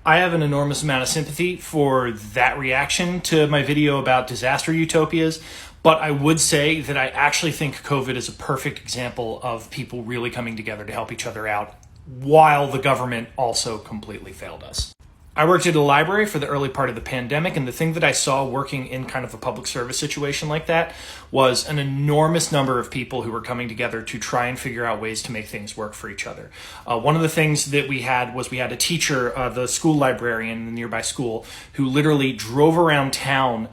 I have an enormous amount of sympathy for that reaction to my video about disaster utopias, but I would say that I actually think COVID is a perfect example of people really coming together to help each other out while the government also completely failed us. I worked at a library for the early part of the pandemic, and the thing that I saw working in kind of a public service situation like that was an enormous number of people who were coming together to try and figure out ways to make things work for each other. One of the things that we had a teacher, the school librarian in the nearby school, who literally drove around town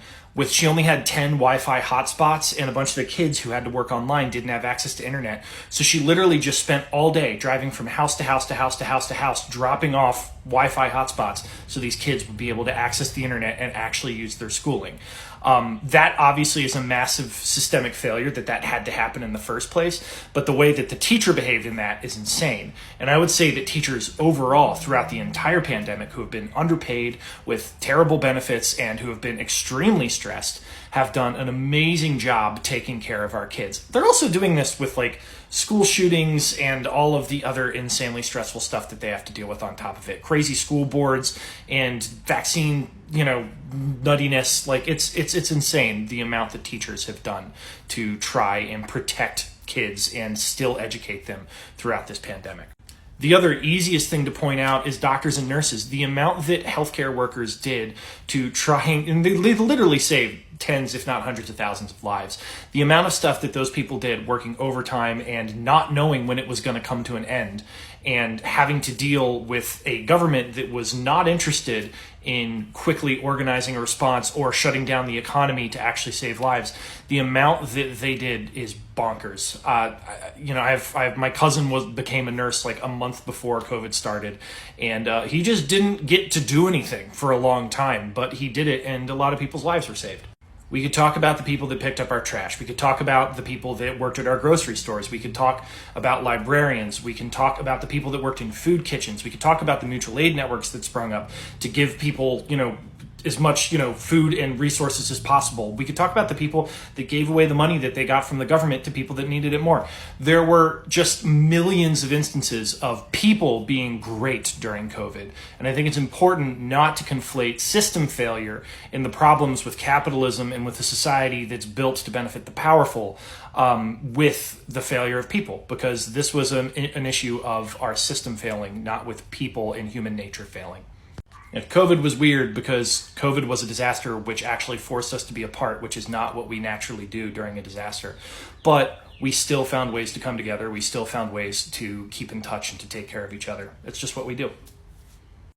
she only had 10 Wi-Fi hotspots, and a bunch of the kids who had to work online didn't have access to internet. So she literally just spent all day driving from house to house to house to house to house, dropping off Wi-Fi hotspots so these kids would be able to access the internet and actually use their schooling. That obviously is a massive systemic failure that had to happen in the first place, but the way that the teacher behaved in that is insane. And I would say that teachers overall throughout the entire pandemic who have been underpaid with terrible benefits and who have been extremely stressed have done an amazing job taking care of our kids. They're also doing this with school shootings and all of the other insanely stressful stuff that they have to deal with on top of it. Crazy school boards and vaccine, nuttiness. It's insane the amount that teachers have done to try and protect kids and still educate them throughout this pandemic. The other easiest thing to point out is doctors and nurses. The amount that healthcare workers did to try and they literally saved tens, if not hundreds of thousands of lives. The amount of stuff that those people did working overtime and not knowing when it was going to come to an end and having to deal with a government that was not interested in quickly organizing a response or shutting down the economy to actually save lives. The amount that they did is bonkers. My cousin became a nurse a month before COVID started, and he just didn't get to do anything for a long time, but he did it, and a lot of people's lives were saved. We could talk about the people that picked up our trash. We could talk about the people that worked at our grocery stores. We could talk about librarians. We can talk about the people that worked in food kitchens. We could talk about the mutual aid networks that sprung up to give people, as much, food and resources as possible. We could talk about the people that gave away the money that they got from the government to people that needed it more. There were just millions of instances of people being great during COVID. And I think it's important not to conflate system failure in the problems with capitalism and with a society that's built to benefit the powerful with the failure of people, because this was an issue of our system failing, not with people and human nature failing. If COVID was weird because COVID was a disaster which actually forced us to be apart, which is not what we naturally do during a disaster. But we still found ways to come together. We still found ways to keep in touch and to take care of each other. It's just what we do.